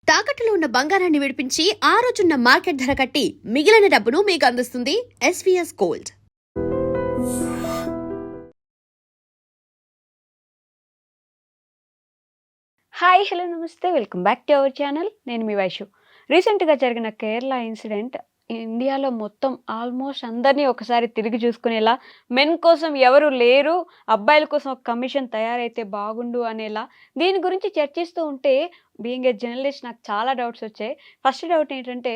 తాకట్టులో ఉన్న బంగారాన్ని విడిపించి ఆ రోజున్న మార్కెట్ ధర కట్టి మిగిలిన డబ్బును మీకు అందిస్తుంది ఎస్వీఎస్ గోల్డ్. హాయ్ హలో నమస్తే welcome back to our channel. నేను మీ వైషు. రీసెంట్గా జరిగిన కేరళ ఇన్సిడెంట్ ఇండియాలో మొత్తం ఆల్మోస్ట్ అందరినీ ఒకసారి తిరిగి చూసుకునేలా, మెన్ కోసం ఎవరు లేరు, అబ్బాయిల కోసం ఒక కమిషన్ తయారైతే బాగుండు అనేలా దీని గురించి చర్చిస్తూ ఉంటే బీయింగ్ ఏ జర్నలిస్ట్ నాకు చాలా డౌట్స్ వచ్చాయి. ఫస్ట్ డౌట్ ఏంటంటే,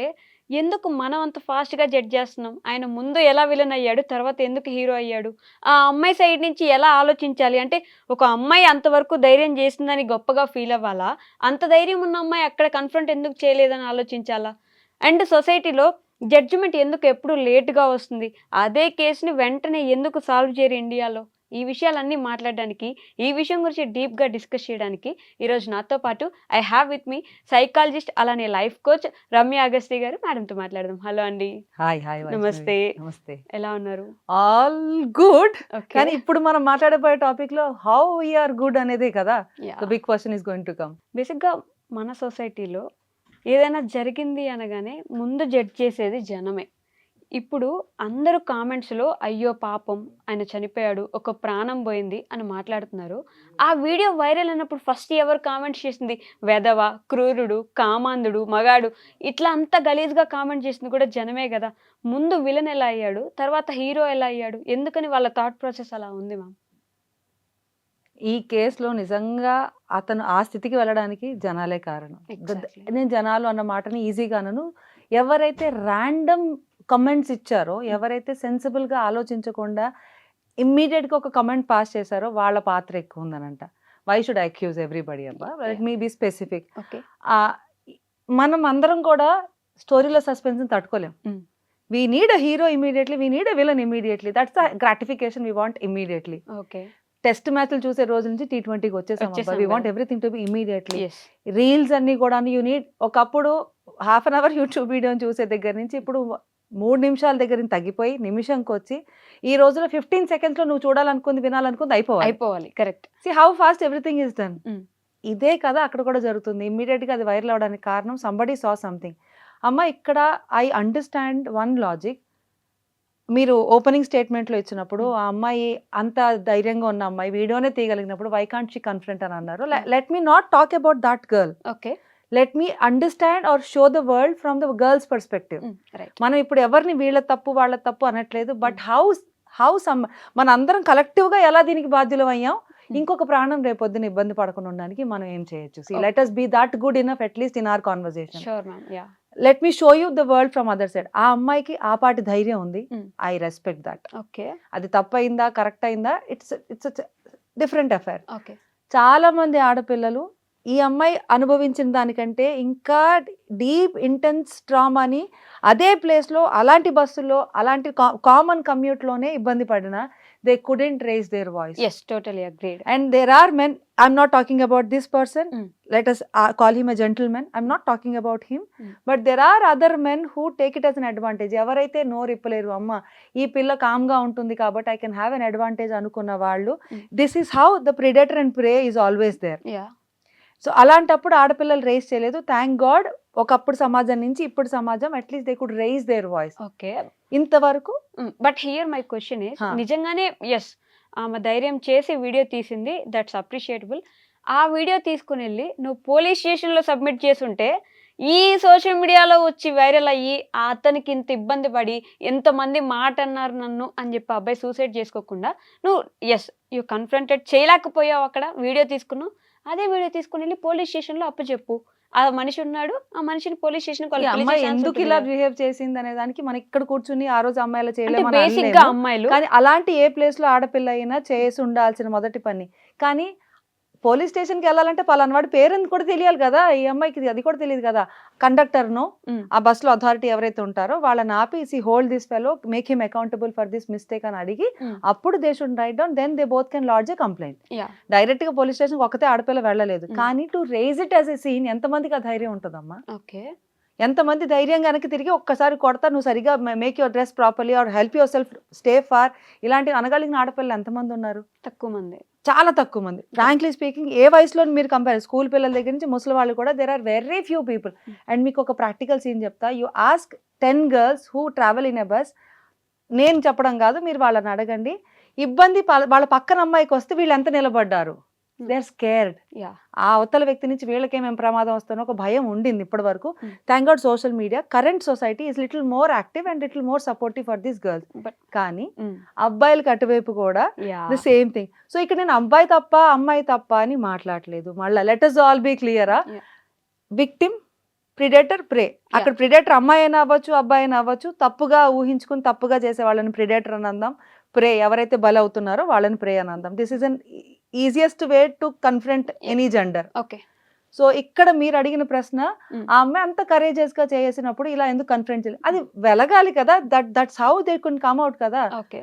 ఎందుకు మనం అంత ఫాస్ట్గా జడ్జ్ చేస్తున్నాం? ఆయన ముందు ఎలా విలన్ అయ్యాడు, తర్వాత ఎందుకు హీరో అయ్యాడు? ఆ అమ్మాయి సైడ్ నుంచి ఎలా ఆలోచించాలి? అంటే ఒక అమ్మాయి అంతవరకు ధైర్యం చేసిందని గొప్పగా ఫీల్ అవ్వాలా? అంత ధైర్యం ఉన్న అమ్మాయి అక్కడ కన్ఫ్రంట్ ఎందుకు చేయలేదని ఆలోచించాలా? అండ్ సొసైటీలో జడ్జిమెంట్ ఎందుకు ఎప్పుడు లేట్‌గా వస్తుంది? అదే కేస్‌ని వెంటనే ఎందుకు సాల్వ్ చేయరు ఇండియాలో? ఈ విషయాలన్నీ మాట్లాడడానికి, ఈ విషయం గురించి డీప్‌గా డిస్కస్ చేయడానికి ఈరోజు నాతో పాటు I have with me psychologist అలానే లైఫ్ కోచ్ రమ్య అగస్త్రి గారు. మేడంతో మాట్లాడదాం. హలో అండి. హాయ్ హాయ్ నమస్తే. నమస్తే. ఎలా ఉన్నారు? All good. ఓకే. కానీ ఇప్పుడు మనం మాట్లాడబోయే టాపిక్ లో హౌ వి ఆర్ గుడ్ అనేదే కదా. Yeah! The big question is going to come. బేసిక్‌గా మన సొసైటీలో ఏదైనా జరిగింది అనగానే ముందు జడ్జ్ చేసేది జనమే. ఇప్పుడు అందరూ కామెంట్స్‌లో అయ్యో పాపం ఆయన చనిపోయాడు, ఒక ప్రాణం పోయింది అని మాట్లాడుతున్నారు. ఆ వీడియో వైరల్ అయినప్పుడు ఫస్ట్ ఎవరు కామెంట్స్ చేసింది? వెధవ, క్రూరుడు, కామాంధుడు, మగాడు ఇట్లా అంతా గలీజ్‌గా కామెంట్ చేసింది కూడా జనమే గదా! ముందు విలన్ ఎలా అయ్యాడు? తర్వాత హీరో ఎలా అయ్యాడు? ఎందుకని వాళ్ళ థాట్ ప్రాసెస్ అలా ఉంది మ్యామ్? ఈ కేసులో నిజంగా అతను ఆ స్థితికి వెళ్ళడానికి జనాలే కారణం. ఎగ్జాక్ట్‌లీ. నేను జనాలు అన్న మాటని ఈజీగా అనను. ఎవరైతే ర్యాండమ్ కమెంట్స్ ఇచ్చారో, ఎవరైతే సెన్సిబుల్ గా ఆలోచించకుండా ఇమ్మీడియట్ గా ఒక కమెంట్ పాస్ చేశారో వాళ్ళ పాత్ర ఎక్కువ ఉందనంట. Why should I accuse everybody అబ్బా? Let me be specific. Okay. మనం అందరం కూడా స్టోరీలో సస్పెన్స్ తట్టుకోలేం. We need a hero immediately, we need a villain immediately. That's the gratification we want immediately. Okay. Test మ్యాచ్లు చూసే రోజు నుంచి T20కి వచ్చేసాం. We want కదా. everything to be immediately. Yes. Reels అన్ని కూడా యూ నీడ్ ఒకప్పుడు హాఫ్ అన్ అవర్ యూట్యూబ్ వీడియోని చూసే దగ్గర నుంచి ఇప్పుడు 3 నిమిషాల దగ్గర నుంచి తగ్గిపోయి నిమిషంకి వచ్చి ఈ రోజులో 15 సెకండ్స్లో నువ్వు చూడాలనుకుంది వినాలనుకుంది అయిపోవాలి. Correct. See how fast everything is done. Mm. ఇదే కదా అక్కడ కూడా జరుగుతుంది. ఇమ్మీడియట్గా అది వైరల్ అవడానికి కారణం సంబడీ సా సంథింగ్. అమ్మ ఇక్కడ ఐ అండర్స్టాండ్ వన్ లాజిక్. మీరు ఓపెనింగ్ స్టేట్మెంట్లో ఇచ్చినప్పుడు ఆ అమ్మాయి అంత ధైర్యంగా ఉన్న అమ్మాయి వీడియోనే తీయగలిగినప్పుడు వై కాంట్ షీ కన్ఫ్రంట్ అని అన్నారు. Let me not talk about that girl. Okay. Let me understand or show the world from the girls perspective. Right. మనం ఇప్పుడు ఎవరిని వీళ్ళ తప్పు వాళ్ళ తప్పు అనట్లేదు. బట్ హౌ మన అందరం కలెక్టివ్గా ఎలా దీనికి బాధ్యులం అయ్యాం? ఇంకొక ప్రాణం రేపొద్దున ఇబ్బంది పడకుండా ఉండడానికి మనం ఏం చేయొచ్చు? Let us be that good enough at least in our conversation. Sure ma'am. Yeah. Let me show you the world from other side. ఆ అమ్మాయికి ఆ పాటి ధైర్యం ఉంది. I respect that. ఓకే. అది తప్పయిందా కరెక్ట్ అయిందా ఇట్స్ డిఫరెంట్ అఫైర్. ఓకే. చాలా మంది ఆడపిల్లలు ఈ అమ్మాయి అనుభవించిన దానికంటే ఇంకా డీప్ ఇంటెన్స్ ట్రామాని అదే ప్లేస్లో అలాంటి బస్సుల్లో అలాంటి కామన్ కమ్యూట్లోనే ఇబ్బంది పడినా they couldn't raise their voice. Yes, totally agreed. And there are men, I'm not talking about this person, Mm. let us call him a gentleman, I'm not talking about him, but there are other men who take it as an advantage. ఎవరైతే నోరు ఇప్పలేరు, అమ్మ ఈ పిల్ల కామ్గా ఉంటుంది కాబట్టి I can have an advantage అనుకున్న వాళ్ళు, this is how the predator and prey is always there. Yeah. So అలాంటప్పుడు ఆడపిల్లలు రేస్ చేయలేదు. థ్యాంక్ గాడ్ ఒకప్పుడు సమాజం నుంచి ఇప్పుడు సమాజం at least they could raise their voice. Okay. ఇంతవరకు But here my question is, Huh. నిజంగానే ఎస్ ఆమె ధైర్యం చేసి వీడియో తీసింది, దట్స్ అప్రిషియేటబుల్. ఆ వీడియో తీసుకుని వెళ్ళి నువ్వు పోలీస్ స్టేషన్లో సబ్మిట్ చేసుంటే ఈ సోషల్ మీడియాలో వచ్చి వైరల్ అయ్యి అతనికి ఇంత ఇబ్బంది పడి ఎంతమంది మాట అన్నారు నన్ను అని చెప్పి అబ్బాయి సూసైడ్ చేసుకోకుండా నువ్వు ఎస్ యూ కన్ఫ్రంటెడ్ చేయలేకపోయావు. అక్కడ వీడియో తీసుకున్నావు, అదే వీడియో తీసుకుని వెళ్ళి పోలీస్ స్టేషన్లో అప్పచెప్పు. ఆ మనిషి ఉన్నాడు, ఆ మనిషిని పోలీస్ స్టేషన్ అమ్మాయి ఎందుకు ఇలా బిహేవ్ చేసింది అనే దానికి మనం ఇక్కడ కూర్చుని ఆ రోజు అమ్మాయిలా చేయలేమని బేసిక్ గా అనలేము. అమ్మాయిలు కానీ అలాంటి ఏ ప్లేస్ లో ఆడపిల్ల అయినా చేసి ఉండాల్సిన మొదటి పని. కానీ పోలీస్ స్టేషన్కి వెళ్ళాలంటే పలానా వాడి పేరెంట్ కూడా తెలియాలి కదా. ఈ అమ్మాయికి అది కూడా తెలియదు కదా. కండక్టర్ను ఆ బస్సులో అథారిటీ ఎవరైతే ఉంటారో వాళ్ళని ఆపి hold this fellow, make him accountable for this mistake అని అడిగి అప్పుడు they should write down, then they both can lodge a complaint. Direct గా పోలీస్ స్టేషన్ ఒకతే ఆడపిల్ల వెళ్ళలేదు. కానీ to raise it as a scene ఎంతమందికి ఆ ధైర్యం ఉంటుందమ్మా? ఓకే. ఎంతమంది ధైర్యంగా వెనక్కి తిరిగి ఒక్కసారి కొడతా, నువ్వు సరిగా make your dress properly or help yourself stay far, ఇలాంటివి అనగలిగిన ఆడపిల్లలు ఎంతమంది ఉన్నారు? తక్కువ మంది. చాలా తక్కువ మంది. ఫ్రాంక్లీ స్పీకింగ్, ఏ వయసులో మీరు కంపేర్, స్కూల్ పిల్లల దగ్గర నుంచి ముసలి వాళ్ళు కూడా there are very few people. And మీకు ఒక ప్రాక్టికల్ సీన్ చెప్తా. You ask 10 girls who travel in a bus, నేను చెప్పడం కాదు, మీరు వాళ్ళని అడగండి, ఇబ్బంది వాళ్ళ పక్కన అమ్మాయికి వస్తే వీళ్ళు ఎంత నిలబడ్డారు. They are scared. యా. ఆ అవతల వ్యక్తి నుంచి వీళ్ళకేమేం ప్రమాదం వస్తుందో ఒక భయం ఉండింది ఇప్పటి వరకు. Thank God social media, current society is little more active and little more supportive for this girls. But- కానీ అబ్బాయిలకి అటువైపు కూడా యా. The same thing. సో ఇక్కడ నేను అబ్బాయి తప్ప అమ్మాయి తప్ప అని మాట్లాడలేదు. మళ్ళీ లెట్ us ఆల్ బీ క్లియరా, Yeah. Victim, predator, prey. అక్కడ ప్రిడేటర్ అమ్మాయి అయినా అవ్వచ్చు, అబ్బాయి అయినా అవ్వచ్చు. తప్పుగా ఊహించుకుని తప్పుగా చేసే వాళ్ళని ప్రిడేటర్ అని అందాం, ప్రే ఎవరైతే బలవుతున్నారో వాళ్ళని ప్రే అని అందాం. This is an easiest way to confront any gender. Okay. So ఇక్కడ మీరు అడిగిన ప్రశ్న, ఆ అమ్మాయి అంత కరేజియస్ గా చేసినప్పుడు ఇలా ఎందుకు కన్ఫ్రంట్ చేయాలి? అది వెలగాలి కదా, that's how they could come out కదా. ఓకే.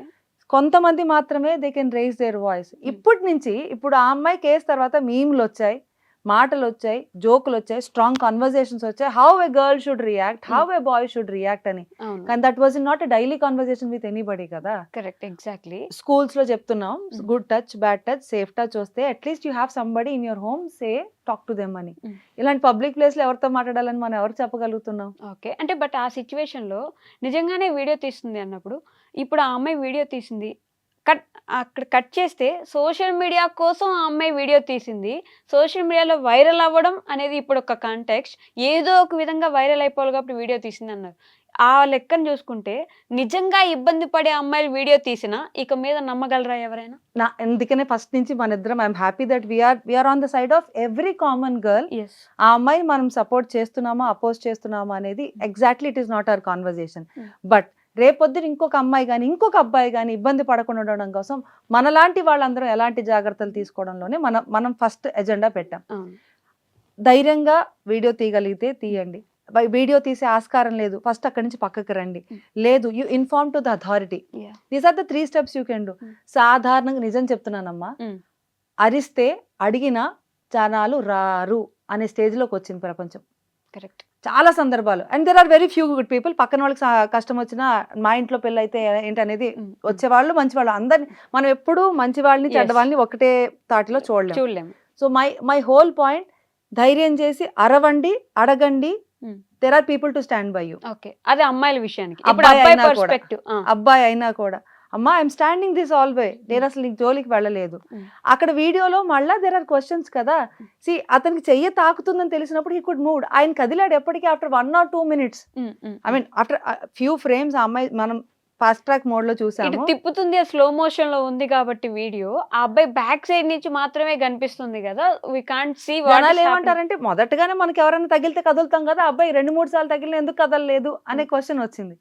కొంతమంది మాత్రమే they can raise their voice. ఇప్పటి నుంచి ఇప్పుడు ఆ అమ్మాయి కేసు తర్వాత మీమ్లు వచ్చాయి, మాటలు వచ్చాయి, జోకులు వచ్చాయి, స్ట్రాంగ్ కన్వర్జేషన్స్ వచ్చాయి, how a girl should react, how a boy should react అని. అవును. కానీ that was not a daily conversation with anybody కదా. కరెక్ట్. ఎగ్జాక్ట్లీ. స్కూల్స్ లో చెప్తున్నాం, good touch, bad touch, safe touch వస్తే at least you have somebody in your home, say talk to them అని. ఇలాంటి public place లో ఎవరితో మాట్లాడాలని మనం ఎవరు చెప్పగలుగుతున్నాం? ఓకే. అంటే బట్ ఆ సిచ్యువేషన్లో నిజంగానే వీడియో తీస్తుంది అన్నప్పుడు, ఇప్పుడు ఆ అమ్మాయి వీడియో తీసింది, అక్కడ కట్ చేస్తే సోషల్ మీడియా కోసం ఆ అమ్మాయి వీడియో తీసింది, సోషల్ మీడియాలో వైరల్ అవ్వడం అనేది ఇప్పుడు ఒక కాంటెక్స్ట్, ఏదో ఒక విధంగా వైరల్ అయిపోవాలి కాబట్టి వీడియో తీసింది అన్నారు. ఆ లెక్కను చూసుకుంటే నిజంగా ఇబ్బంది పడే అమ్మాయిలు వీడియో తీసినా ఇక మీద నమ్మగలరా ఎవరైనా? అందుకనే ఫస్ట్ నుంచి మన ఇద్దరం I'm happy that we're on the side of every common girl. ఆ అమ్మాయిని మనం సపోర్ట్ చేస్తున్నామా అపోజ్ చేస్తున్నామా అనేది exactly it is not our conversation. But రేపొద్దున ఇంకొక అమ్మాయి కానీ ఇంకొక అబ్బాయి కానీ ఇబ్బంది పడకుండా ఉండడం కోసం మనలాంటి వాళ్ళందరం ఎలాంటి జాగ్రత్తలు తీసుకోవడంలోనే మనం ఫస్ట్ ఎజెండా పెట్టాం. ధైర్యంగా వీడియో తీయగలిగితే తీయండి, వీడియో తీసే ఆస్కారం లేదు, ఫస్ట్ అక్కడి నుంచి పక్కకి రండి. లేదు, you inform to the authority. These are the 3 steps you can do. సాధారణంగా నిజం చెప్తున్నానమ్మా, అరిస్తే అడిగిన జనాలు రారు అనే స్టేజ్లోకి వచ్చింది ప్రపంచం. కరెక్ట్. చాలా సందర్భాలు. And there are very few good people. పక్కన వాళ్ళకి కష్టం వచ్చినా, మా ఇంట్లో పెళ్ళి అయితే ఏంటనేది వచ్చేవాళ్ళు మంచివాళ్ళు, అందరిని మనం ఎప్పుడు మంచి వాళ్ళని చెడ్డ వాళ్ళని ఒకటే తాటిలో చూడలేము. సో మై హోల్ పాయింట్, ధైర్యం చేసి అరవండి, అడగండి. There are people to stand by you. Okay. అదే అమ్మాయిల విషయానికి. అబ్బాయి అయినా కూడా, అమ్మా I'm standing this all way, నేను అసలు నీకు జోలికి వెళ్ళలేదు. అక్కడ వీడియోలో మళ్ళా దెర్ ఆర్ క్వశ్చన్స్ కదా. సి అతనికి చెయ్యి తాకుతుందని తెలిసినప్పుడు హీ కుడ్ మూవ్. ఆయన కదిలాడు ఎప్పటికీ after 1 or 2 minutes. I mean after few frames ఆ అమ్మాయి మనం ఫాస్ట్ ట్రాక్ మోడ్ లో చూసాము, తిప్పుతుంది, స్లో మోషన్ లో ఉంది కాబట్టి వీడియో ఆ అబ్బాయి బ్యాక్ సైడ్ నుంచి మాత్రమే కనిపిస్తుంది కదా, వి కాంట్ సీ. జనాలు ఏమంటారంటే మొదటగానే మనకి ఎవరైనా తగిలితే కదులుతాం కదా, అబ్బాయి 2-3 సార్లు తగిలిన ఎందుకు కదలలేదు అనే క్వశ్చన్ వచ్చింది.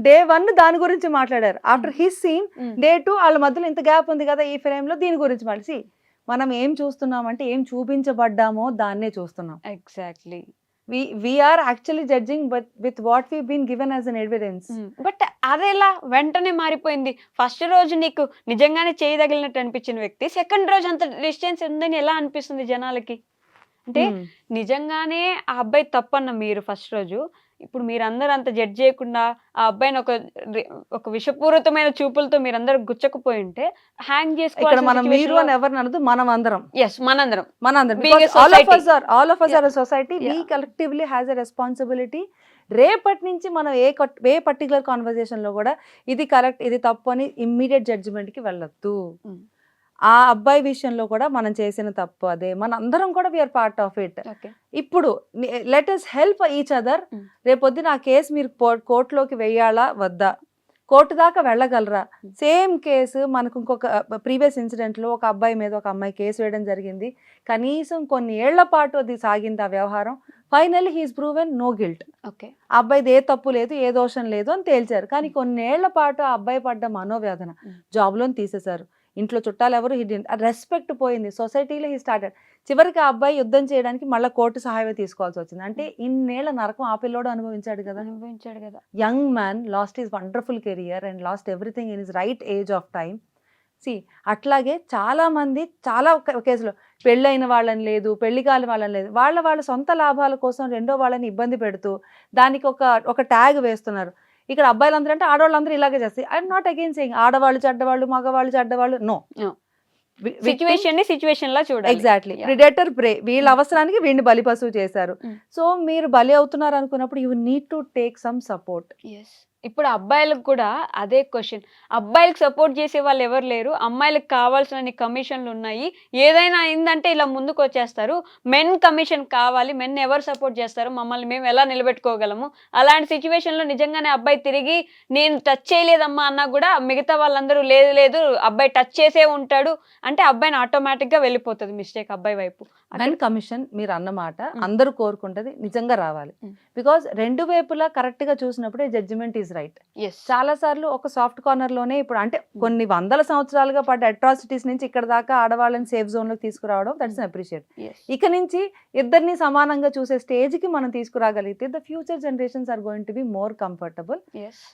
Day 1 దాని గురించి మాట్లాడారు. ఆఫ్టర్ హిస్ సీన్ Day 2 వాళ్ళ మధ్యలో ఇంత గ్యాప్ ఉంది కదా ఈ ఫ్రేమ్ లో, దీని గురించి మాట్లాడి మనం ఏం చూస్తున్నామంటే ఏం చూపించబడ్డామో దాన్నే చూస్తున్నాం. Exactly. we are actually judging but with what we've been given as an evidence. But అదేలా వెంటనే మారిపోయింది? ఫస్ట్ రోజు నీకు నిజంగానే చేయి తగిలినట్టు అనిపించిన వ్యక్తి సెకండ్ రోజు అంత డిస్టెన్స్ ఉందని ఎలా అనిపిస్తుంది జనాలకి? అంటే నిజంగానే ఆ అబ్బాయి తప్పన్న మీరు ఫస్ట్ రోజు, ఇప్పుడు మీరందరూ అంత జడ్జ్ చేయకుండా ఆ అబ్బాయిని ఒక విషపూరితమైన చూపులతో మీరందరూ గుచ్చకపోయి ఉంటే హ్యాంగ్ ఇక్కడ మనం మీరు అని ఎవరిని అనదు, మనం అందరం. మనందరం all of us are a society. We collectively has a responsibility. రేపటి నుంచి మనం ఏ పర్టికులర్ కాన్వర్జేషన్ లో కూడా ఇది కరెక్ట్ ఇది తప్పు అని ఇమ్మీడియట్ జడ్జిమెంట్ కి వెళ్ళొద్దు. ఆ అబ్బాయి విషయంలో కూడా మనం చేసిన తప్పు అదే, మన అందరం కూడా వీఆర్ పార్ట్ ఆఫ్ ఇట్. ఇప్పుడు let us help each other. రేపొద్దున ఆ కేసు మీరు కోర్టులోకి వెయ్యాలా వద్దా, కోర్టు దాకా వెళ్ళగలరా? సేమ్ కేసు మనకు ఇంకొక ప్రీవియస్ ఇన్సిడెంట్ లో ఒక అబ్బాయి మీద ఒక అమ్మాయి కేసు వేయడం జరిగింది. కనీసం కొన్ని ఏళ్ల పాటు అది సాగింది ఆ వ్యవహారం. Finally he's proven no guilt. ఆ అబ్బాయిది ఏ తప్పు లేదు, ఏ దోషం లేదు అని తేల్చారు. కానీ కొన్నేళ్ల పాటు ఆ అబ్బాయి పడ్డ మనోవేదన, జాబ్లోని తీసేశారు, ఇంట్లో చుట్టాలు ఎవరు, రెస్పెక్ట్ పోయింది, సొసైటీలో హీ స్టార్టెడ్. చివరికి ఆ అబ్బాయి యుద్ధం చేయడానికి మళ్ళీ కోర్టు సహాయమే తీసుకోవాల్సి వచ్చింది. అంటే ఇన్నేళ్ల నరకం ఆ పిల్లోడు అనుభవించాడు కదా. Young man lost his wonderful career and lost everything in his right age of time. అట్లాగే చాలా మంది చాలా కేసులో పెళ్ళైన వాళ్ళని లేదు, పెళ్లి కాని వాళ్ళని లేదు, వాళ్ళ సొంత లాభాల కోసం రెండో వాళ్ళని ఇబ్బంది పెడుతూ దానికి ఒక ట్యాగ్ వేస్తున్నారు. ఇక్కడ అబ్బాయిలందరూ అంటే ఆడవాళ్ళందరూ ఇలాగే చేస్తారు. ఐఎమ్ నాట్ అగైన్ సేయింగ్ ఆడవాళ్ళు చెడ్డవాళ్ళు, మగవాళ్ళు చెడ్డవాళ్ళు, నో. సిచ్యువేషన్ ని సిచ్యువేషన్ లా చూడాలి. ఎగ్జాక్ట్లీ, ప్రిడేటర్ ప్రే, వీళ్ళ అవసరానికి వీడిని బలి పశువు చేశారు. సో మీరు బలి అవుతున్నారు అనుకున్నప్పుడు you need to take some support. ఇప్పుడు అబ్బాయిలకు కూడా అదే క్వశ్చన్, అబ్బాయిలకు సపోర్ట్ చేసే వాళ్ళు ఎవరు లేరు, అమ్మాయిలకు కావాల్సిన కమిషన్లు ఉన్నాయి, ఏదైనా అయిందంటే ఇలా ముందుకు వచ్చేస్తారు, మెన్ కమిషన్ కావాలి, మెన్ ఎవరు సపోర్ట్ చేస్తారు, మమ్మల్ని మేము ఎలా నిలబెట్టుకోగలము, అలాంటి సిచ్యువేషన్లో నిజంగానే అబ్బాయి తిరిగి నేను టచ్ చేయలేదమ్మా అన్నా కూడా మిగతా వాళ్ళందరూ లేదు లేదు అబ్బాయి టచ్ చేసే ఉంటాడు అంటే అబ్బాయిని ఆటోమేటిక్గా వెళ్ళిపోతుంది మిస్టేక్ అబ్బాయి వైపు. మెన్ కమిషన్ మీరు అన్నమాట అందరూ కోరుకుంటది, నిజంగా రావాలి. బికాస్ రెండు వైపులా కరెక్ట్ గా చూసినప్పుడే జడ్జిమెంట్ ఈజ్ రైట్. చాలా సార్లు ఒక సాఫ్ట్ కార్నర్ లోనే ఇప్పుడు అంటే కొన్ని వందల సంవత్సరాలుగా పడ్డ అట్రాసిటీస్ నుంచి ఇక్కడ దాకా ఆడవాళ్ళని సేఫ్ జోన్ లోకి తీసుకురావడం, దట్స్ అప్రిషియేట్. ఇక నుంచి ఇద్దరిని సమానంగా చూసే స్టేజ్ కి మనం తీసుకురాగలిగితే the future generations are going to be more comfortable.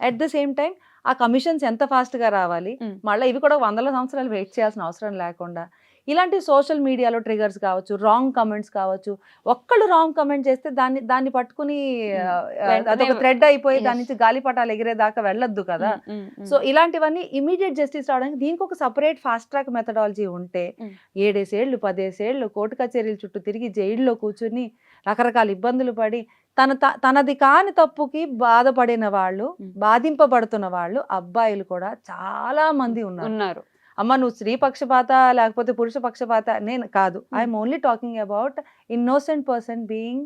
At the same time ఆ కమిషన్స్ ఎంత ఫాస్ట్ గా రావాలి, మళ్ళీ ఇవి కూడా వందల సంవత్సరాలు వెయిట్ చేయాల్సిన అవసరం లేకుండా ఇలాంటి సోషల్ మీడియాలో ట్రిగర్స్ కావచ్చు, రాంగ్ కమెంట్స్ కావచ్చు, ఒక్కళ్ళు రాంగ్ కమెంట్ చేస్తే దాన్ని పట్టుకుని అదొక థ్రెడ్ అయిపోయి దాని నుంచి గాలిపటాలు ఎగిరేదాకా వెళ్ళొద్దు కదా. సో ఇలాంటివన్నీ ఇమీడియట్ జస్టిస్ రావడానికి దీనికి ఒక సపరేట్ ఫాస్ట్ ట్రాక్ మెథడాలజీ ఉంటే 7 ఏళ్ళు 10 ఏళ్ళు కోర్టు కచేరీల చుట్టూ తిరిగి జైల్లో కూర్చుని రకరకాల ఇబ్బందులు పడి తనది కాని తప్పుకి బాధపడిన వాళ్ళు, బాధింపబడుతున్న వాళ్ళు అబ్బాయిలు కూడా చాలా మంది ఉన్నారు. అమ్మ నువ్వు స్త్రీ పక్షపాత లేకపోతే పురుష పక్షపాత నేను కాదు, I'm only talking about innocent person being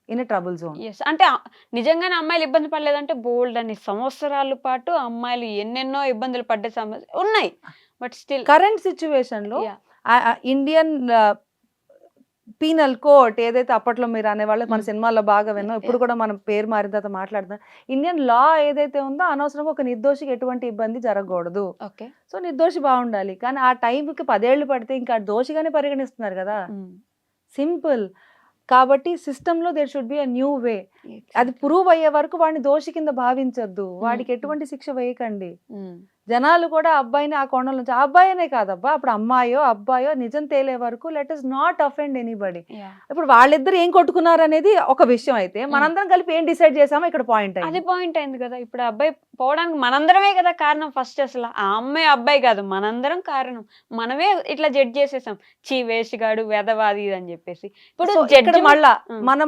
in a trouble zone. అంటే నిజంగానే అమ్మాయిలు ఇబ్బంది పడలేదంటే బోల్డ్ అన్ని సంవత్సరాల పాటు అమ్మాయిలు ఎన్నెన్నో ఇబ్బందులు పడ్డే సమస్య ఉన్నాయి. బట్ స్టిల్ కరెంట్ సిచ్యువేషన్ లో ఇండియన్ పీనల్ కోర్ట్ ఏదైతే అప్పట్లో మీరు అనేవాళ్ళు మన సినిమాల్లో బాగా విన్నాం, ఇప్పుడు కూడా మనం పేరు మారిన తర్వాత మాట్లాడదాం, ఇండియన్ లా ఏదైతే ఉందో అనవసరంగా ఒక నిర్దోషికి ఎటువంటి ఇబ్బంది జరగకూడదు. సో నిర్దోషి బాగుండాలి, కానీ ఆ టైంకి 10 ఏళ్ళు పడితే ఇంకా దోషిగానే పరిగణిస్తున్నారు కదా. సింపుల్. కాబట్టి సిస్టంలో there should be a new way. అది ప్రూవ్ అయ్యే వరకు వాడిని దోషి కింద భావించొద్దు, వాడికి ఎటువంటి శిక్ష వేయకండి. జనాలు కూడా అబ్బాయిని ఆ కోణంలో నుంచి, ఆ అబ్బాయినే కాదబ్బా అప్పుడు అమ్మాయో అబ్బాయో నిజం తేలే వరకు let us not offend anybody. ఇప్పుడు వాళ్ళిద్దరు ఏం కొట్టుకున్నారు అనేది ఒక విషయం అయితే మనందరం కలిపి ఏం డిసైడ్ చేసామో ఇక్కడ పాయింట్ అది పాయింట్ అయింది కదా. ఇప్పుడు అబ్బాయి పోవడానికి మనందరమే కదా కారణం. ఫస్ట్ అసలు ఆ అమ్మాయి అబ్బాయి కాదు, మనందరం కారణం. మనమే ఇట్లా జడ్జ్ చేసేసాం, చీ వేస్ట్ గాడు వెదవాది అని చెప్పేసి. ఇప్పుడు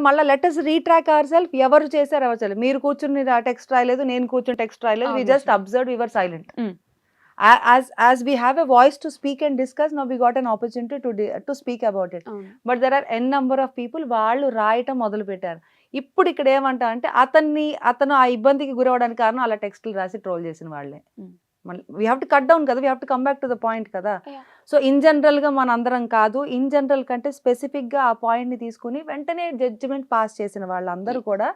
మళ్ళా లెట్ us రీట్రాక్ అవర్ సెల్ఫ్. ఎవరు చేశారు ఎవరు చేయలేదు, మీరు కూర్చుని టెక్స్ట్ రాయలేదు, నేను కూర్చుని టెక్స్ట్ రాయలేదు, we just observe, we were silent. As we have a voice to speak and discuss, now we got an opportunity to speak about it. But there are n number of people వాళ్ళు రాయటం మొదలు పెట్టారు. ఇప్పుడు ఇక్కడ ఏమంటా అంటే అతను ఆ ఇబ్బందికి గురవడానికి కారణం అలా టెక్స్ట్లు రాసి ట్రోల్ చేసిన వాళ్ళే. We have to cut down కదా, we have to come back to the point కదా. సో ఇన్ జనరల్ గా మన అందరం కాదు, ఇన్ జనరల్ కంటే స్పెసిఫిక్ గా ఆ పాయింట్ ని తీసుకుని వెంటనే జడ్జిమెంట్ పాస్ చేసిన వాళ్ళందరూ కూడా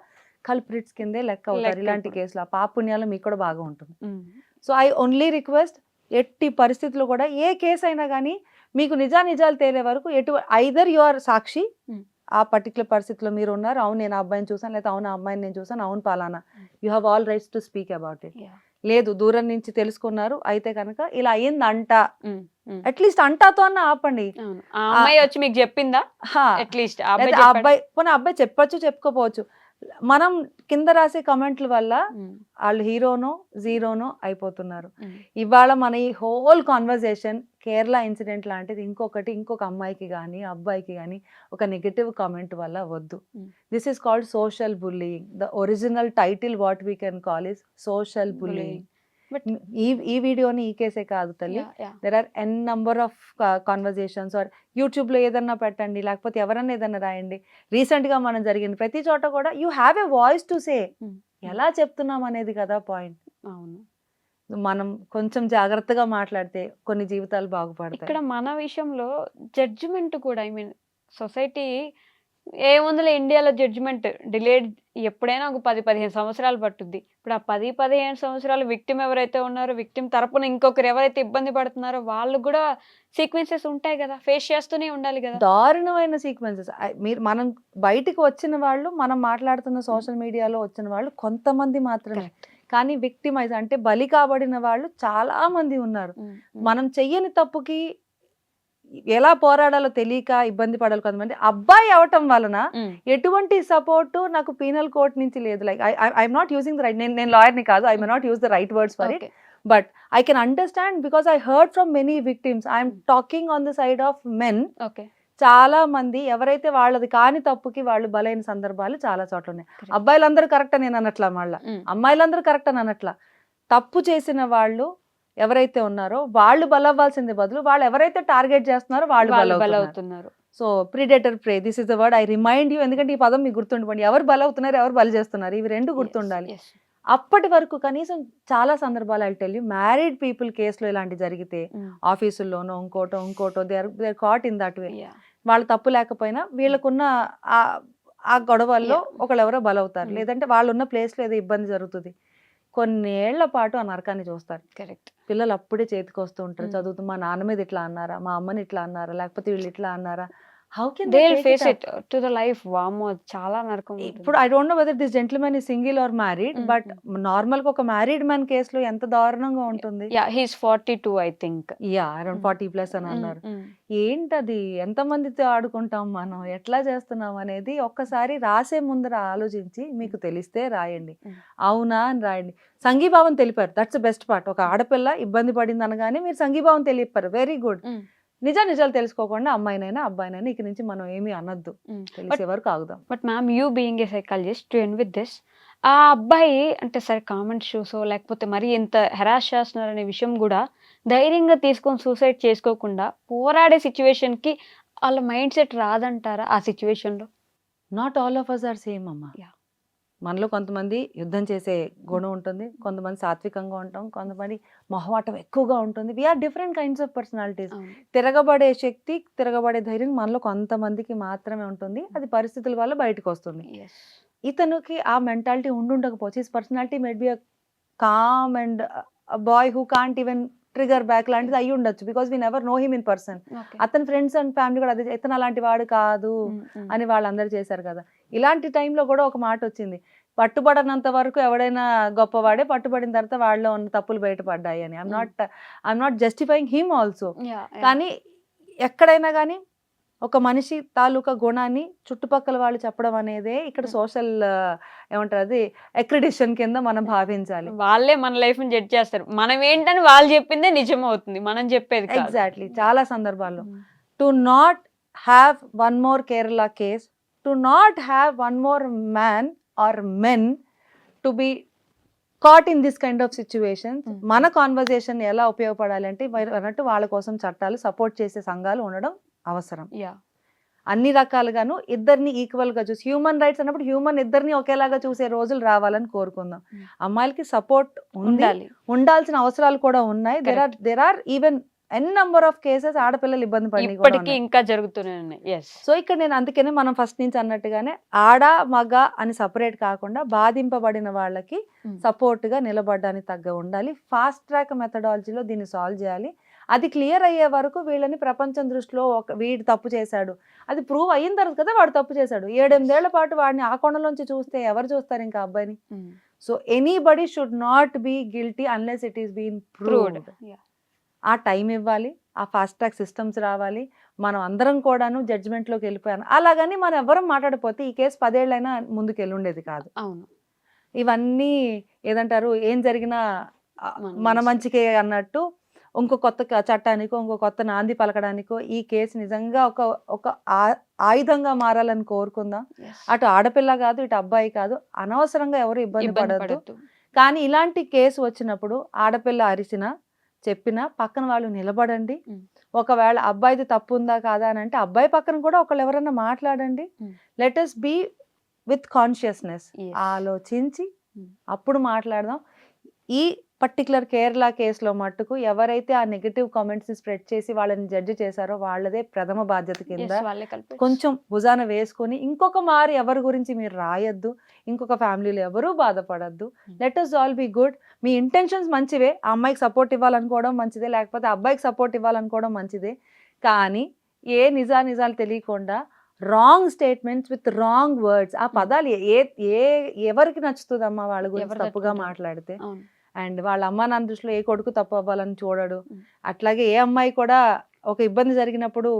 కల్ప్రిట్స్ కిందే లెక్క అవుతారు ఇలాంటి కేసులు. ఆ పాపుణ్యాలు మీకు కూడా బాగా ఉంటుంది. సో ఐ ఓన్లీ రిక్వెస్ట్, ఎట్టి పరిస్థితుల్లో కూడా ఏ కేసు అయినా కానీ మీకు నిజాలు తేలే వరకు ఐదర్ యు ఆర్ సాక్షి, ఆ పర్టికులర్ పరిస్థితిలో మీరు ఉన్నారు, అవును నేను ఆ అబ్బాయిని చూసాను, లేదా అవును ఆ అమ్మాయిని నేను చూసాను, అవును పాలానా, you have all rights to speak about it. లేదు దూరం నుంచి తెలుసుకున్నారు అయితే కనుక ఇలా అయ్యిందంట, అట్లీస్ట్ అంటాతో అన్న ఆపండి. అమ్మాయి వచ్చి మీకు చెప్పిందా, అట్లీస్ట్ అబ్బాయి చెప్పొచ్చు చెప్పుకోపోవచ్చు. మనం కింద రాసే కమెంట్ల వల్ల వాళ్ళు హీరోనో జీరోనో అయిపోతున్నారు. ఇవాళ మన ఈ హోల్ కాన్వర్జేషన్ కేరళ ఇన్సిడెంట్ లాంటిది ఇంకొక అమ్మాయికి కానీ అబ్బాయికి కానీ ఒక నెగటివ్ కామెంట్ వల్ల వద్దు. This is called social bullying. The original title what we can call is social bullying. ఈ వీడియోని ఈ కేసే కాదు తల్లి, there are n number of conversations. Or YouTube లో ఏదన్నా పెట్టండి, లేకపోతే ఎవరన్నా ఏదన్నా రాయండి. రీసెంట్ గా మనం జరిగిన ప్రతి చోట కూడా you have a voice to say. ఎలా చెప్తున్నాం అనేది కదా పాయింట్. అవును, మనం కొంచెం జాగ్రత్తగా మాట్లాడితే కొన్ని జీవితాలు బాగుపడతాయి. ఇక్కడ మన విషయంలో జడ్జిమెంట్ కూడా, ఐ మీన్ సొసైటీ ఏముందిలే ఇండియాలో జడ్జిమెంట్ డిలేడ్ ఎప్పుడైనా ఒక 10-15 సంవత్సరాలు పట్టుద్ది. ఇప్పుడు ఆ 10-15 సంవత్సరాలు విక్టిమ్ ఎవరైతే ఉన్నారో, విక్టిమ్ తరపున ఇంకొకరు ఎవరైతే ఇబ్బంది పడుతున్నారో వాళ్ళు కూడా సీక్వెన్సెస్ ఉంటాయి కదా, ఫేస్ చేస్తూనే ఉండాలి కదా. దారుణమైన సీక్వెన్సెస్. మనం బయటికి వచ్చిన వాళ్ళు, మనం మాట్లాడుతున్న సోషల్ మీడియాలో వచ్చిన వాళ్ళు కొంతమంది మాత్రమే, కానీ విక్టిమైజ్ అంటే బలి కాబడిన వాళ్ళు చాలా మంది ఉన్నారు. మనం చెయ్యని తప్పుకి ఎలా పోరాడాలో తెలియక ఇబ్బంది పడాలి కొంతమంది. అబ్బాయి అవటం వలన ఎటువంటి సపోర్ట్ నాకు పీనల్ కోర్ట్ నుంచి లేదు. Like I'm not using the right, నేను లాయర్ని కాదు, I may not use the right words for it, but I can understand because I heard from many victims. I'm talking on the side of men. చాలా మంది ఎవరైతే వాళ్ళది కాని తప్పుకి వాళ్ళు బలైన సందర్భాలు చాలా చోట్ల ఉన్నాయి. అబ్బాయిలందరూ కరెక్ట్ అని నేను అనట్లా, మళ్ళా అమ్మాయిలందరూ కరెక్ట్ అని అనట్లా. తప్పు చేసిన వాళ్ళు ఎవరైతే ఉన్నారో వాళ్ళు బలవ్వాల్సింది బదులు వాళ్ళు ఎవరైతే టార్గెట్ చేస్తున్నారో వాళ్ళు బలవుతున్నారు. So predator prey, this is the word I remind you. ఎందుకంటే ఈ పదం మీకు గుర్తుండిపోండి. ఎవరు బలవుతున్నారు, ఎవరు బలి చేస్తున్నారు, ఇవి రెండు గుర్తుండాలి. అప్పటి వరకు కనీసం చాలా సందర్భాలు I tell you, married people కేసులో ఇలాంటి జరిగితే ఆఫీసుల్లోనో ఇంకోటో they are caught in that way. వాళ్ళ తప్పు లేకపోయినా వీళ్ళకున్న ఆ గొడవల్లో ఒకళ్ళెవరో బలవుతారు, లేదంటే వాళ్ళు ఉన్న ప్లేస్లో ఏదో ఇబ్బంది జరుగుతుంది. కొన్నేళ్ల పాటు ఆ నరకాన్ని చూస్తారు. కరెక్ట్. పిల్లలు అప్పుడే చేతికి వస్తూ ఉంటారు, చదువుతూ మా నాన్న మీద ఇట్లా అన్నారా, మా అమ్మని ఇట్లా అన్నారా, లేకపోతే వీళ్ళు ఇట్లా అన్నారా, how can they face it to the life. వామ్మో, చాలా నరకం. ఇప్పుడు I don't know whether this gentlemen is single or married, but normal గా ఒక మ్యారీడ్ మ్యాన్ కేసులో ఎంత దారుణంగా ఉంటుంది. Yeah, he is 42 I think. Yeah, around 40+ అని అన్నారు. ఏంటది, ఎంత మందితో ఆడుకుంటాం మనం, ఎట్లా చేస్తున్నాం అనేది ఒక్కసారి రాసే ముందర ఆలోచించి మీకు తెలిస్తే రాయండి, అవునా అని రాయండి. సంఘీభావం తెలిపారు, దట్స్ ద బెస్ట్ పార్ట్. ఒక ఆడపిల్ల ఇబ్బంది పడింది అనగానే మీరు సంఘీభావం తెలిపారు, వెరీ గుడ్. నిజాలు తెలుసుకోకుండా అమ్మాయినైనా అబ్బాయినైనా ఇక నుంచి మనం ఏమీ అనొద్దు, తెలిసే వరకు ఆగుదాం. But ma'am, you being a psychologist, to end with this, ఆ అబ్బాయి అంటే సరే కామెంట్ షోసో లేకపోతే మరి ఎంత హెరాస్ చేస్తున్నారు అనే విషయం కూడా ధైర్యంగా తీసుకొని సూసైడ్ చేసుకోకుండా పోరాడే సిచ్యువేషన్కి వాళ్ళ మైండ్ సెట్ రాదంటారా ఆ సిచ్యువేషన్లో? Not all of us are same అమ్మా. మనలో కొంతమంది యుద్ధం చేసే గుణం ఉంటుంది, కొంతమంది సాత్వికంగా ఉంటాం, కొంతమంది మొహమాటం ఎక్కువగా ఉంటుంది. We are different kinds of personalities. తిరగబడే శక్తి, తిరగబడే ధైర్యం మనలో కొంతమందికి మాత్రమే ఉంటుంది, అది పరిస్థితుల వల్ల బయటకు వస్తుంది. ఇతనికి ఆ మెంటాలిటీ ఉండకపోవచ్చు. His personality made be a calm and boy who can't even trigger back లాంటిది అయ్యి ఉండొచ్చు, because we never know him in person. అతని ఫ్రెండ్స్ అండ్ ఫ్యామిలీ కూడా అదే, ఇతను అలాంటి వాడు కాదు అని వాళ్ళందరూ చేశారు కదా. ఇలాంటి టైంలో కూడా ఒక మాట వచ్చింది, పట్టుబడనంత వరకు ఎవడైనా గొప్పవాడే, పట్టుబడిన తర్వాత వాళ్ళలో ఉన్న తప్పులు బయటపడ్డాయి అని. I'm not justifying him also. కానీ ఎక్కడైనా కానీ ఒక మనిషి తాలూకా గుణాన్ని చుట్టుపక్కల వాళ్ళు చెప్పడం అనేదే ఇక్కడ సోషల్ ఏమంటారు, అది అక్రిడిషన్ కింద మనం భావించాలి. వాళ్ళే మన లైఫ్ ని జడ్జ్ చేస్తారు, మనం ఏంటని వాళ్ళు చెప్పిందే నిజం అవుతుంది, మనం చెప్పేది. ఎగ్జాక్ట్లీ. చాలా సందర్భాల్లో to not have one more Kerala case, to not have one more man or men to be caught in this kind of situations. మన కాన్వర్జేషన్ ఎలా ఉపయోగపడాలి అంటే అన్నట్టు వాళ్ళ కోసం చట్టాలు, సపోర్ట్ చేసే సంఘాలు ఉండడం అవసరం. అన్ని రకాలుగాను ఇద్దరిని ఈక్వల్ గా చూసి, హ్యూమన్ రైట్స్ అన్నప్పుడు హ్యూమన్ ఇద్దరిని ఒకేలాగా చూసే రోజులు రావాలని కోరుకుందాం. అమ్మాయిలకి సపోర్ట్ ఉండాల్సిన అవసరాలు కూడా ఉన్నాయి. There are even n number of cases ఆడపిల్లలు ఇబ్బంది పడి ఇంకా జరుగుతున్నాయి. సో ఇక్కడ నేను అందుకనే మనం ఫస్ట్ నుంచి అన్నట్టుగానే ఆడ మగ అని సపరేట్ కాకుండా బాధింపబడిన వాళ్ళకి సపోర్ట్ గా నిలబడడానికి తగ్గ ఉండాలి. ఫాస్ట్ ట్రాక్ మెథడాలజీలో దీన్ని సాల్వ్ చేయాలి. అది క్లియర్ అయ్యే వరకు వీళ్ళని ప్రపంచం దృష్టిలో వీడు తప్పు చేశాడు, అది ప్రూవ్ అయిన తర్వాత కదా వాడు తప్పు చేశాడు, 7-8 ఏళ్ల పాటు వాడిని ఆ కోణంలోంచి చూస్తే ఎవరు చూస్తారు ఇంకా అబ్బాయిని? So anybody should not be guilty unless it is been proved. ఆ టైం ఇవ్వాలి, ఆ ఫాస్ట్ ట్రాక్ సిస్టమ్స్ రావాలి. మనం అందరం కూడాను జడ్జిమెంట్లోకి వెళ్ళిపోయాను. అలాగని మనం ఎవరం మాట్లాడకపోతే ఈ కేసు 10 ఏళ్ళైనా ముందుకు వెళ్ళి ఉండేది కాదు. అవును, ఇవన్నీ ఏదంటారు, ఏం జరిగినా మన మంచికే అన్నట్టు ఇంకో కొత్త చట్టానికో ఇంకో కొత్త నాంది పలకడానికో ఈ కేసు నిజంగా ఒక ఆయుధంగా మారాలని కోరుకుందాం. అటు ఆడపిల్ల కాదు, ఇటు అబ్బాయి కాదు, అనవసరంగా ఎవరు ఇబ్బంది పడద్దు. కానీ ఇలాంటి కేసు వచ్చినప్పుడు ఆడపిల్ల అరిసినా చెప్పినా పక్కన వాళ్ళు నిలబడండి. ఒకవేళ అబ్బాయిది తప్పు ఉందా కాదా అని అంటే అబ్బాయి పక్కన కూడా ఒకళ్ళు ఎవరన్నా మాట్లాడండి. Let us be with consciousness, ఆలోచించి అప్పుడు మాట్లాడదాం. ఈ పర్టికులర్ కేరళ కేసులో మట్టుకు ఎవరైతే ఆ నెగటివ్ కామెంట్స్ స్ప్రెడ్ చేసి వాళ్ళని జడ్జి చేశారో వాళ్ళదే ప్రథమ బాధ్యత కింద కొంచెం భుజాన వేసుకొని ఇంకొక మారు ఎవరి గురించి మీరు రాయొద్దు, ఇంకొక ఫ్యామిలీలో ఎవరూ బాధపడద్దు. Let us all be good. మీ ఇంటెన్షన్స్ మంచివే, ఆ అమ్మాయికి సపోర్ట్ ఇవ్వాలనుకోవడం మంచిదే, లేకపోతే అబ్బాయికి సపోర్ట్ ఇవ్వాలనుకోవడం మంచిదే. కానీ ఏ నిజాలు తెలియకుండా wrong statements with wrong words. ఆ పదాలు ఏ ఏ ఎవరికి నచ్చుతుందమ్మా వాళ్ళ గురించి ఎవరు తప్పుగా తట్టుకుంటారు? మాట్లాడితే? అవును. అండ్ వాళ్ళ అమ్మా నాన్న దృష్టిలో ఏ కొడుకు తప్పు అవ్వాలని చూడడు. Mm. అట్లాగే ఏ అమ్మాయి కూడా ఒక ఇబ్బంది జరిగినప్పుడు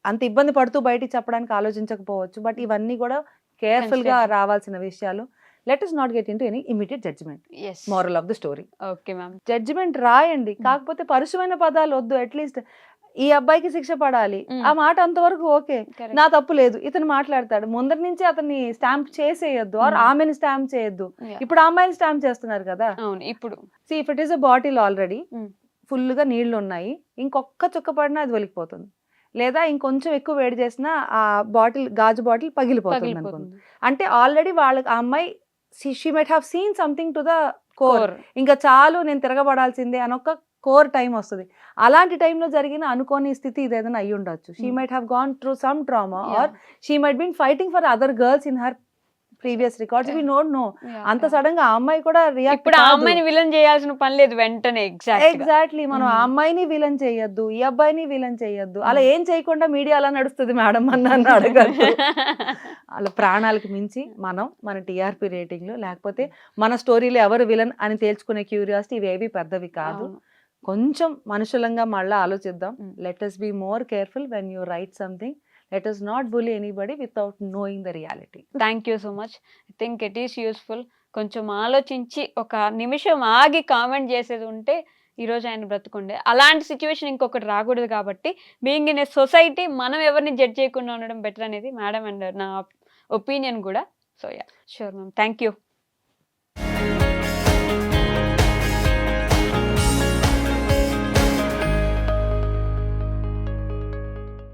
అంత ఇబ్బంది పడుతూ బయటికి చెప్పడానికి ఆలోచించకపోవచ్చు. బట్ ఇవన్నీ కూడా కేర్ఫుల్ గా Consider. రావాల్సిన విషయాలు. Let us not get into any immediate judgement. Yes. Moral of the story, okay ma'am. Judgement రాయండి, కాకపోతే పరుషమైన పదాలు వద్దు. అట్లీస్ట్ ఈ అబ్బాయికి శిక్ష పడాలి, ఆ మాట అంతవరకు ఓకే, నా తప్పు లేదు, ఇతను మాట్లాడతాడు, ముందరి నుంచి అతన్ని స్టాంప్ చేసేయొద్దు, ఆర్ ఆమెను స్టాంప్ చేయొద్దు. ఇప్పుడు ఆ అమ్మాయిని స్టాంప్ చేస్తున్నారు కదా. అవును. ఇప్పుడు see if it is a bottle already Mm. Full గా నీళ్లు ఉన్నాయి, ఇంకొక్క చుక్క పడినా అది ఒలికిపోతుంది, లేదా ఇంకొంచెం ఎక్కువ వేడి చేసినా ఆ బాటిల్, గాజు బాటిల్ పగిలిపోతుంది అనుకోండి. పగిలిపోతుంది. అంటే ఆల్రెడీ వాళ్ళకి ఆ అమ్మాయి she might have seen something to the core. Core. ఇంకా చాలు నేను తిరగబడాల్సిందే అని ఒక కోర్ టైం వస్తుంది. అలాంటి టైంలో జరిగిన అనుకోని స్థితి ఇదేదైనా అయ్యి ఉండొచ్చు. She might have gone through some trauma, or she might been fighting for other girls in her previous records. We don't know. అంత సడన్ గా ఆ అమ్మాయి కూడా రియాక్ట్ ఇప్పుడు ఆ అమ్మాయిని విలన్ చేయాల్సిన పని లేదు వెంటనే. ఎగ్జాక్ట్లీ. మనం ఆ అమ్మాయిని విలన్ చేయొద్దు, ఈ అబ్బాయిని విలన్ చేయొద్దు. అలా ఏం చేయకుండా మీడియా అలా నడుస్తుంది మేడం అని నన్ను అడగద్దు. అలా ప్రాణాలకు మించి మనం మన టీఆర్పీ రేటింగ్లు, లేకపోతే మన స్టోరీలో ఎవరు విలన్ అని తేల్చుకునే క్యూరియాసిటీ ఇవేవి పెద్దవి కాదు. కొంచెం మనుషులంగా మళ్ళీ ఆలోచిద్దాం. Let us be more careful when you write something. Let us not bully anybody without knowing the reality. Thank you so much. I think it is useful. కొంచెం ఆలోచించి ఒక నిమిషం ఆగి కామెంట్ చేసేది ఉంటే ఈరోజు ఆయన బ్రతుకుండే. అలాంటి సిచ్యువేషన్ ఇంకొకటి రాకూడదు కాబట్టి బీయింగ్ ఇన్ ఏ సొసైటీ మనం ఎవరిని జడ్జ్ చేయకుండా ఉండడం బెటర్ అనేది మేడం అండ్ నా ఒపీనియన్ కూడా. So yeah, sure ma'am. Thank you.